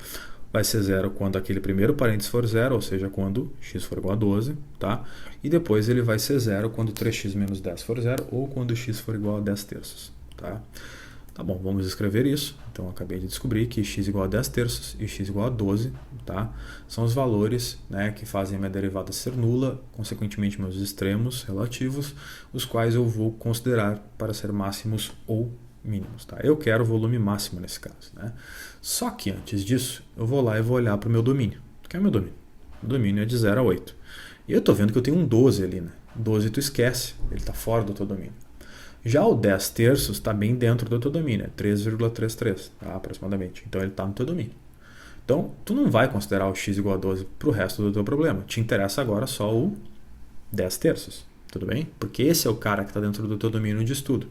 S1: Vai ser zero quando aquele primeiro parênteses for zero, ou seja, quando x for igual a 12. Tá? E depois ele vai ser zero quando 3x menos 10 for zero, ou quando x for igual a 10 terços. Tá? Tá bom, vamos escrever isso. Então, eu acabei de descobrir que x igual a 10 terços e x igual a 12, tá? São os valores, né, que fazem a minha derivada ser nula, consequentemente meus extremos relativos, os quais eu vou considerar para ser máximos ou mínimos. Tá? Eu quero o volume máximo nesse caso. Né? Só que antes disso, eu vou lá e vou olhar para o meu domínio. O que é o meu domínio? O domínio é de 0 a 8. E eu estou vendo que eu tenho um 12 ali. Né? 12 tu esquece, ele está fora do teu domínio. Já o 10 terços está bem dentro do teu domínio, é 3,33, tá, aproximadamente. Então ele está no teu domínio. Então, tu não vai considerar o x igual a 12 para o resto do teu problema. Te interessa agora só o 10 terços, tudo bem? Porque esse é o cara que está dentro do teu domínio de estudo.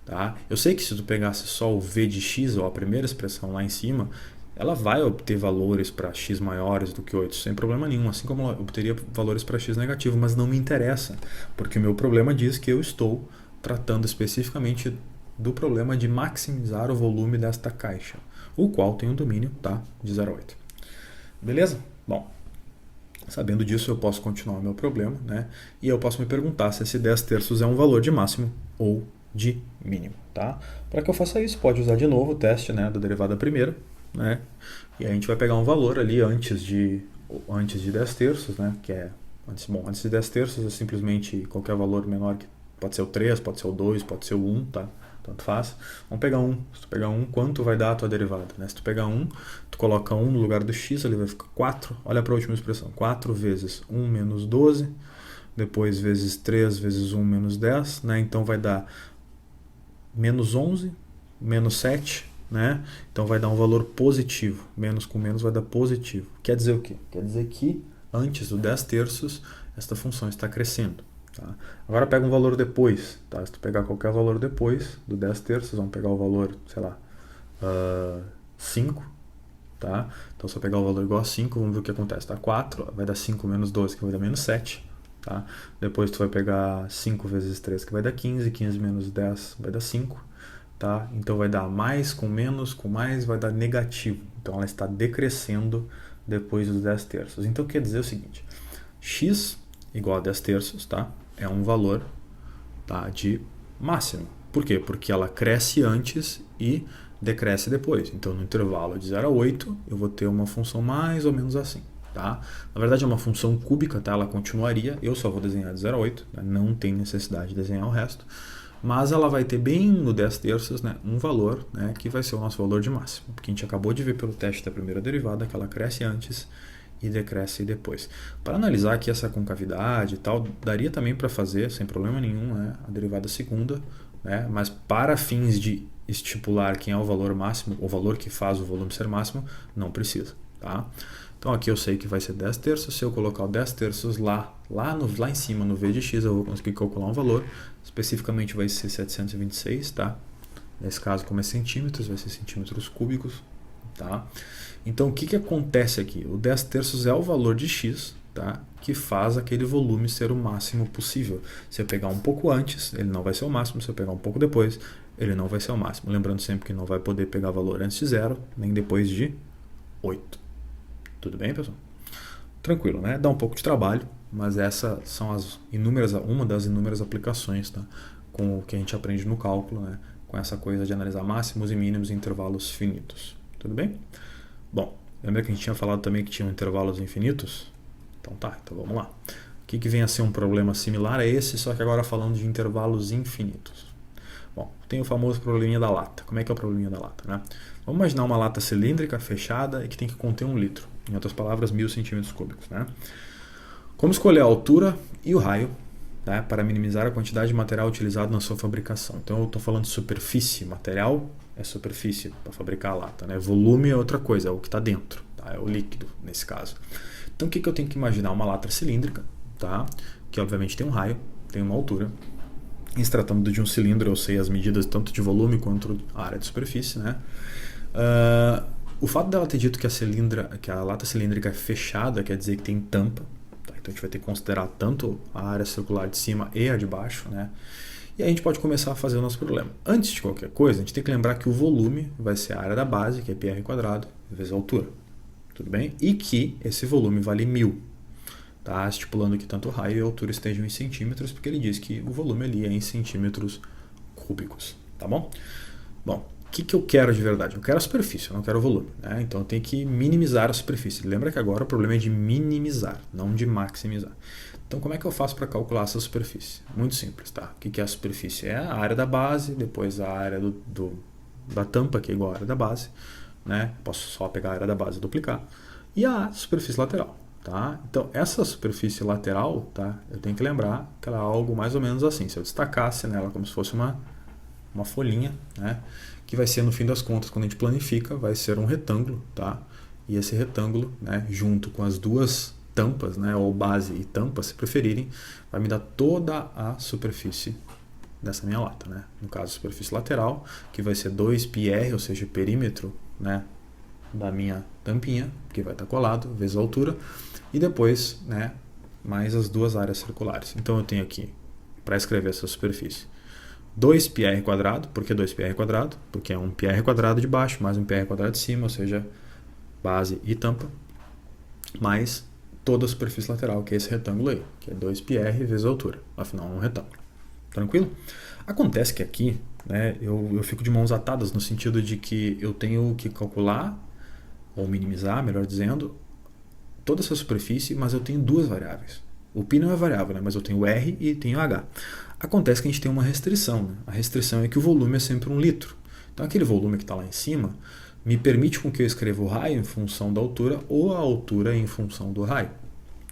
S1: Tá? Eu sei que se tu pegasse só o v de x, ou a primeira expressão lá em cima, ela vai obter valores para x maiores do que 8, sem problema nenhum, assim como ela obteria valores para x negativo, mas não me interessa, porque o meu problema diz que eu estou tratando especificamente do problema de maximizar o volume desta caixa, o qual tem um domínio, tá, de 0 a 8. Beleza? Bom, sabendo disso, eu posso continuar o meu problema, né? E eu posso me perguntar se esse 10 terços é um valor de máximo ou de mínimo, tá? Para que eu faça isso, pode usar de novo o teste, né, da derivada primeira, né? E a gente vai pegar um valor ali antes de 10 terços, né? Que é antes de 10 terços é simplesmente qualquer valor menor, que pode ser o 3, pode ser o 2, pode ser o 1, tá? Tanto faz. Vamos pegar 1. Se tu pegar 1, quanto vai dar a tua derivada, né? Se tu pegar 1, tu coloca 1 no lugar do x, ali vai ficar 4. Olha para a última expressão. 4 vezes 1 menos 12, depois vezes 3 vezes 1 menos 10, né? Então vai dar menos 11, menos 7, né? Então vai dar um valor positivo. Menos com menos vai dar positivo. Quer dizer o quê? Quer dizer que antes do 10 terços, esta função está crescendo. Tá? Agora pega um valor depois. Tá? Se tu pegar qualquer valor depois do 10 terços, vamos pegar o valor, sei lá, 5. Tá? Então se eu pegar o valor igual a 5, vamos ver o que acontece. Tá? 4 vai dar 5 menos 12, que vai dar menos 7. Tá? Depois tu vai pegar 5 vezes 3, que vai dar 15. 15 menos 10 vai dar 5. Tá? Então vai dar mais com mais vai dar negativo. Então ela está decrescendo depois dos 10 terços. Então quer dizer o seguinte, x igual a 10 terços, tá? É um valor, tá, de máximo. Por quê? Porque ela cresce antes e decresce depois. Então no intervalo de 0 a 8 eu vou ter uma função mais ou menos assim. Tá? Na verdade é uma função cúbica, tá? Ela continuaria, eu só vou desenhar de 0 a 8, né? Não tem necessidade de desenhar o resto, mas ela vai ter bem no 10 terços, né, um valor, né, que vai ser o nosso valor de máximo, porque a gente acabou de ver pelo teste da primeira derivada que ela cresce antes e decresce depois. Para analisar aqui essa concavidade e tal, daria também para fazer, sem problema nenhum, né, a derivada segunda, né, mas para fins de estipular quem é o valor máximo, o valor que faz o volume ser máximo, não precisa. Tá? Então aqui eu sei que vai ser 10 terços, se eu colocar o 10 terços lá em cima no v de x, eu vou conseguir calcular um valor, especificamente vai ser 726, tá? Nesse caso, como é centímetros, vai ser centímetros cúbicos, tá? Então o que acontece aqui? O 10 terços é o valor de x, tá? Que faz aquele volume ser o máximo possível. Se eu pegar um pouco antes, ele não vai ser o máximo, se eu pegar um pouco depois, ele não vai ser o máximo. Lembrando sempre que não vai poder pegar valor antes de 0, nem depois de 8. Tudo bem, pessoal? Tranquilo, né? Dá um pouco de trabalho, mas essas são uma das inúmeras aplicações, tá? Com o que a gente aprende no cálculo, né? Com essa coisa de analisar máximos e mínimos em intervalos finitos. Tudo bem? Bom, lembra que a gente tinha falado também que tinham intervalos infinitos? Então tá, então vamos lá. O que vem a ser um problema similar a esse, só que agora falando de intervalos infinitos. Bom, tem o famoso probleminha da lata. Como é que é o probleminha da lata, né? Vamos imaginar uma lata cilíndrica, fechada e que tem que conter 1 litro. Em outras palavras, 1000 centímetros cúbicos, né? Como escolher a altura e o raio, né, para minimizar a quantidade de material utilizado na sua fabricação? Então eu estou falando de superfície. Material é superfície para fabricar a lata, né? Volume é outra coisa, é o que está dentro, tá? É o líquido nesse caso. Então o que eu tenho que imaginar? Uma lata cilíndrica, tá? Que obviamente tem um raio, tem uma altura. Em se tratando de um cilindro, eu sei as medidas tanto de volume quanto a área de superfície, né? O fato dela ter dito que a lata cilíndrica é fechada quer dizer que tem tampa, tá? Então a gente vai ter que considerar tanto a área circular de cima e a de baixo, né? E aí a gente pode começar a fazer o nosso problema. Antes de qualquer coisa, a gente tem que lembrar que o volume vai ser a área da base, que é πr², vezes a altura. Tudo bem? E que esse volume vale 1000. Tá? Estipulando que tanto o raio e a altura estejam em centímetros, porque ele diz que o volume ali é em centímetros cúbicos. Tá bom? Bom, o que eu quero de verdade? Eu quero a superfície, eu não quero o volume. Né? Então eu tenho que minimizar a superfície. Lembra que agora o problema é de minimizar, não de maximizar. Então como é que eu faço para calcular essa superfície? Muito simples, tá? O que é a superfície? É a área da base, depois a área da tampa, que é igual à área da base. Né? Posso só pegar a área da base e duplicar. E a superfície lateral. Tá? Então, essa superfície lateral, tá? Eu tenho que lembrar que ela é algo mais ou menos assim. Se eu destacasse nela como se fosse uma folhinha, né? Que vai ser, no fim das contas, quando a gente planifica, vai ser um retângulo, tá? e esse retângulo, né, junto com as duas tampas, né, ou base e tampa, se preferirem, vai me dar toda a superfície dessa minha lata, né? No caso, a superfície lateral, que vai ser 2πr, ou seja, o perímetro, né, da minha tampinha, que vai estar colado, vezes a altura, e depois, né, mais as duas áreas circulares. Então eu tenho aqui, para escrever essa superfície, 2πr quadrado. Por que 2πr quadrado? Porque é um πr quadrado de baixo, mais um πr quadrado de cima, ou seja, base e tampa, mais toda a superfície lateral, que é esse retângulo aí, que é 2πr vezes a altura. Afinal, é um retângulo. Tranquilo? Acontece que aqui, né, eu fico de mãos atadas no sentido de que eu tenho que calcular, ou minimizar, melhor dizendo, toda essa superfície, mas eu tenho duas variáveis. O π não é variável, né, mas eu tenho R e tenho H. Acontece que a gente tem uma restrição. Né? A restrição é que o volume é sempre 1 litro. Então aquele volume que está lá em cima me permite com que eu escreva o raio em função da altura ou a altura em função do raio.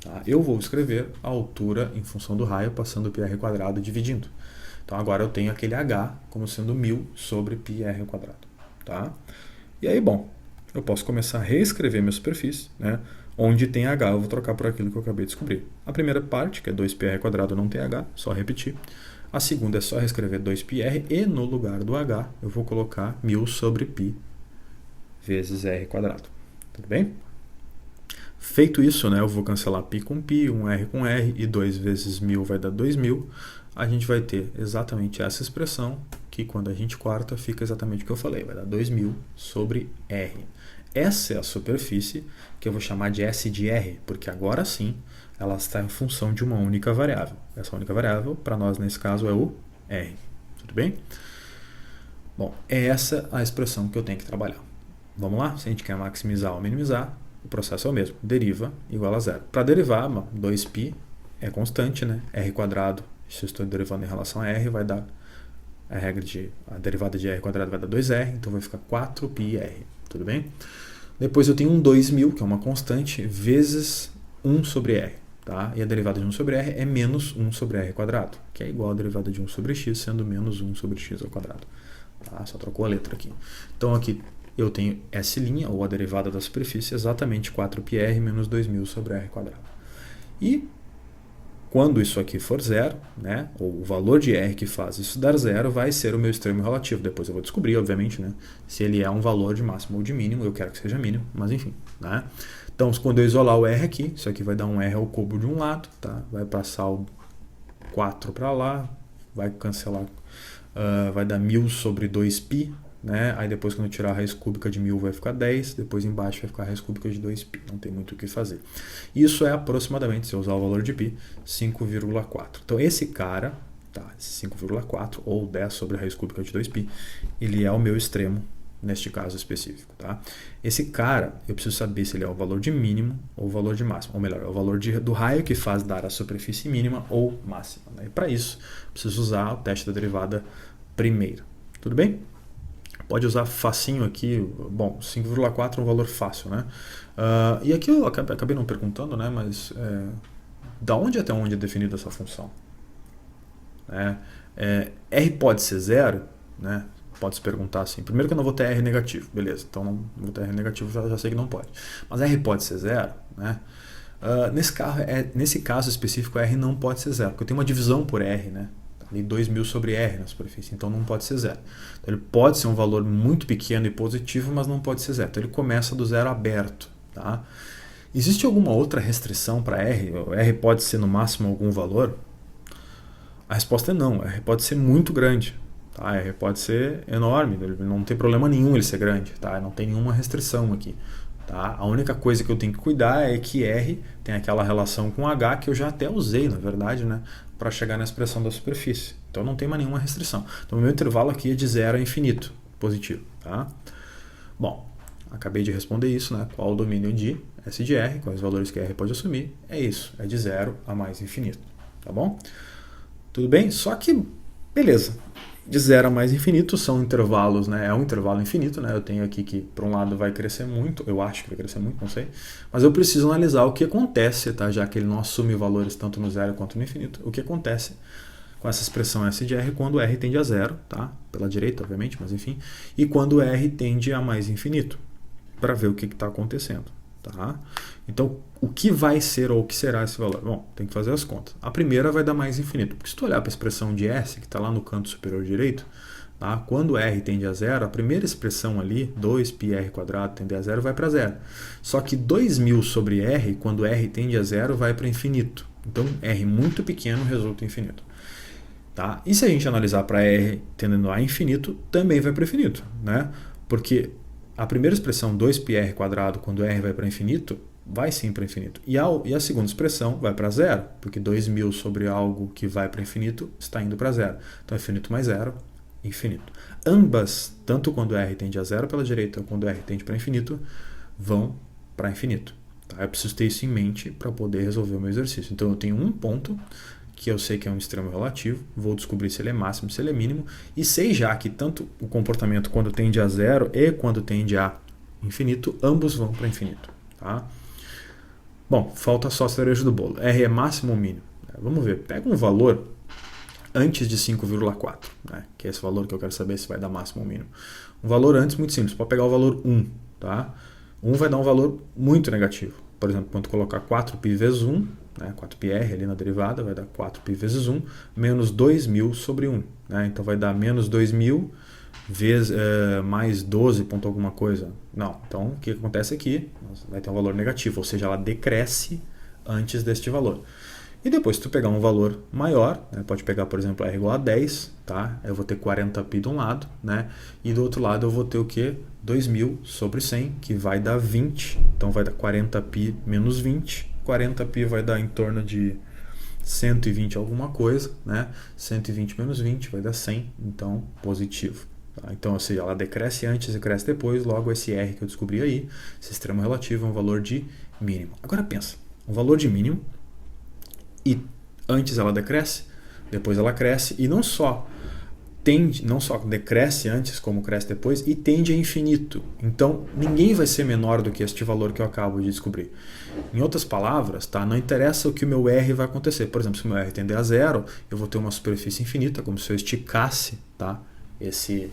S1: Tá? Eu vou escrever a altura em função do raio passando o πr quadrado dividindo. Então agora eu tenho aquele h como sendo 1000 sobre πr quadrado. Tá? E aí, bom, eu posso começar a reescrever minha superfície, né? Onde tem h eu vou trocar por aquilo que eu acabei de descobrir. A primeira parte, que é 2πr quadrado, não tem h, só repetir. A segunda é só reescrever 2πr e no lugar do h eu vou colocar 1000 sobre π vezes r quadrado. Tudo bem? Feito isso, né, eu vou cancelar π com π, um r com r, e 2 vezes 1000 vai dar 2000. A gente vai ter exatamente essa expressão, que quando a gente corta, fica exatamente o que eu falei, vai dar 2000 sobre r. Essa é a superfície que eu vou chamar de S de R, porque agora sim ela está em função de uma única variável. Essa única variável, para nós nesse caso, é o R. Tudo bem? Bom, é essa a expressão que eu tenho que trabalhar. Vamos lá? Se a gente quer maximizar ou minimizar, o processo é o mesmo. Deriva igual a zero. Para derivar, 2π é constante, né? R quadrado, se eu estou derivando em relação a R, vai dar a derivada de R quadrado vai dar 2R, então vai ficar 4πr. Tudo bem? Depois eu tenho um 2000, que é uma constante, vezes 1 sobre R. Tá? E a derivada de 1 sobre R é menos 1 sobre R quadrado, que é igual a derivada de 1 sobre x, sendo menos 1 sobre x ao quadrado. Tá? Só trocou a letra aqui. Então aqui eu tenho S', ou a derivada da superfície, exatamente 4πr menos 2000 sobre R quadrado. E quando isso aqui for zero, né, ou o valor de R que faz isso dar zero, vai ser o meu extremo relativo. Depois eu vou descobrir, obviamente, né, se ele é um valor de máximo ou de mínimo. Eu quero que seja mínimo, mas enfim. Né? Então, quando eu isolar o R aqui, isso aqui vai dar um R ao cubo de um lado, tá? Vai passar o 4 para lá, vai cancelar, vai dar 1000 sobre 2π, né? Aí depois, quando eu tirar a raiz cúbica de 1000, vai ficar 10, depois embaixo vai ficar a raiz cúbica de 2π, não tem muito o que fazer. Isso é aproximadamente, se eu usar o valor de π, 5,4. Então esse cara, tá, esse 5,4 ou 10 sobre a raiz cúbica de 2π, ele é o meu extremo neste caso específico. Tá? Esse cara, eu preciso saber se ele é o valor de mínimo ou o valor de máximo, ou melhor, é o valor do raio que faz dar a superfície mínima ou máxima. Né? E para isso, eu preciso usar o teste da derivada primeiro. Tudo bem? Pode usar facinho aqui. Bom, 5,4 é um valor fácil, né? E aqui eu acabei não perguntando, né? Mas da onde até onde é definida essa função? R pode ser zero, né? Pode se perguntar assim. Primeiro que eu não vou ter R negativo, beleza. Então não vou ter R negativo, já sei que não pode. Mas R pode ser zero, né? Nesse caso específico, R não pode ser zero, porque eu tenho uma divisão por R, né? Ali 2000 sobre R na superfície, então não pode ser zero. Então, ele pode ser um valor muito pequeno e positivo, mas não pode ser zero. Então ele começa do zero aberto. Tá? Existe alguma outra restrição para R? R pode ser no máximo algum valor? A resposta é não. R pode ser muito grande. Tá? R pode ser enorme, não tem problema nenhum ele ser grande. Tá? Não tem nenhuma restrição aqui. Tá? A única coisa que eu tenho que cuidar é que R tem aquela relação com H que eu já até usei, na verdade, né, para chegar na expressão da superfície. Então não tem mais nenhuma restrição. Então o meu intervalo aqui é de 0 a infinito, positivo. Tá? Bom, acabei de responder isso, né? Qual o domínio de S de R, quais os valores que R pode assumir? É isso, é de 0 a mais infinito. Tá bom? Tudo bem? Só que, beleza. De 0 a mais infinito são intervalos, né? É um intervalo infinito, né? Eu tenho aqui que, por um lado, vai crescer muito, eu acho que vai crescer muito, não sei. Mas eu preciso analisar o que acontece, tá? Já que ele não assume valores tanto no zero quanto no infinito. O que acontece com essa expressão S de R quando R tende a zero, tá? Pela direita, obviamente, mas enfim. E quando R tende a mais infinito. para ver o que está acontecendo. Tá? Então, o que vai ser ou o que será esse valor? Bom, tem que fazer as contas. A primeira vai dar mais infinito, porque se tu olhar para a expressão de S, que está lá no canto superior direito, tá? Quando R tende a zero, a primeira expressão ali, 2πr² tende a zero, vai para zero. Só que 2000 sobre R, quando R tende a zero, vai para infinito. Então, R muito pequeno resulta em infinito. Tá? E se a gente analisar para R tendendo a infinito, também vai para infinito, né? Porque a primeira expressão 2πr², quando R vai para infinito, vai sim para infinito. E a segunda expressão vai para zero, porque 2000 sobre algo que vai para infinito está indo para zero. Então, infinito mais zero, infinito. Ambas, tanto quando R tende a zero pela direita, ou quando R tende para infinito, vão para infinito. Tá? Eu preciso ter isso em mente para poder resolver o meu exercício. Então, eu tenho um ponto que eu sei que é um extremo relativo, vou descobrir se ele é máximo, se ele é mínimo, e sei já que tanto o comportamento quando tende a zero e quando tende a infinito, ambos vão para infinito. Tá? Bom, falta só a cereja do bolo. R é máximo ou mínimo? Vamos ver, pega um valor antes de 5,4, né? Que é esse valor que eu quero saber se vai dar máximo ou mínimo. Um valor antes muito simples, pode pegar o valor 1. Tá? 1 vai dar um valor muito negativo. Por exemplo, quando colocar 4π vezes 1, né, 4πr ali na derivada, vai dar 4π vezes 1, menos 2000 sobre 1. Né? Então vai dar menos 2000 vezes, mais 12 ponto alguma coisa. Não, então o que acontece aqui? Vai ter um valor negativo, ou seja, ela decresce antes deste valor. E depois, se tu pegar um valor maior, né, pode pegar, por exemplo, R igual a 10, tá? Eu vou ter 40π de um lado, né? E do outro lado eu vou ter o quê? 2000 sobre 100, que vai dar 20. Então vai dar 40π menos 20. 40π vai dar em torno de 120 alguma coisa, né? 120 menos 20 vai dar 100, então positivo. Tá? Então, ou seja, ela decresce antes e cresce depois, logo esse R que eu descobri aí, esse extremo relativo é um valor de mínimo. Agora pensa, um valor de mínimo, e antes ela decresce, depois ela cresce, e não só decresce antes como cresce depois, e tende a infinito. Então ninguém vai ser menor do que este valor que eu acabo de descobrir. Em outras palavras, tá? Não interessa o que o meu R vai acontecer. Por exemplo, se o meu R tender a zero, eu vou ter uma superfície infinita, como se eu esticasse, tá? esse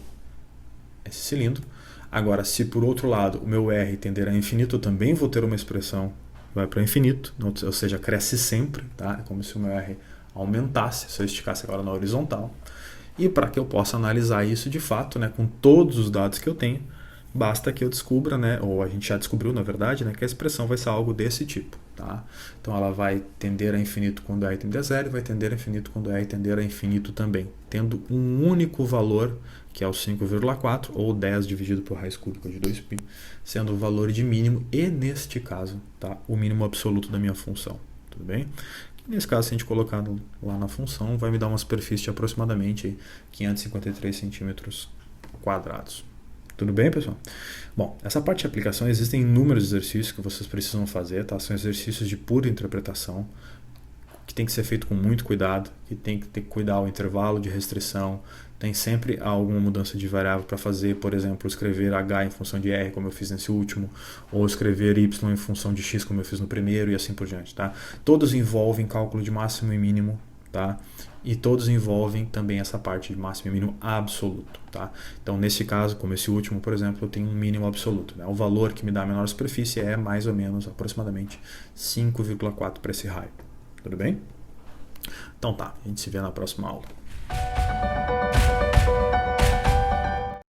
S1: cilindro. Agora, se por outro lado o meu R tender a infinito, eu também vou ter uma expressão vai para infinito, ou seja, cresce sempre, tá? É como se o meu R aumentasse, se eu esticasse agora na horizontal. E para que eu possa analisar isso de fato, né, com todos os dados que eu tenho, basta que eu descubra, né, ou a gente já descobriu na verdade, né, que a expressão vai ser algo desse tipo. Tá? Então ela vai tender a infinito quando R tender a zero e vai tender a infinito quando R tender a infinito também, tendo um único valor, que é o 5,4, ou 10 dividido por raiz cúbica de 2π, sendo o valor de mínimo e, neste caso, tá, o mínimo absoluto da minha função. Tudo bem? Nesse caso, se a gente colocar lá na função, vai me dar uma superfície de aproximadamente 553 centímetros quadrados. Tudo bem, pessoal? Bom, essa parte de aplicação, existem inúmeros exercícios que vocês precisam fazer, tá? São exercícios de pura interpretação, que tem que ser feito com muito cuidado, que tem que cuidar o intervalo de restrição, tem sempre alguma mudança de variável para fazer, por exemplo, escrever h em função de r, como eu fiz nesse último, ou escrever y em função de x, como eu fiz no primeiro, e assim por diante, tá? Todos envolvem cálculo de máximo e mínimo, tá? E todos envolvem também essa parte de máximo e mínimo absoluto, tá? Então, nesse caso, como esse último, por exemplo, eu tenho um mínimo absoluto, né? O valor que me dá a menor superfície é mais ou menos, aproximadamente, 5,4 para esse raio. Tudo bem? Então tá, a gente se vê na próxima aula.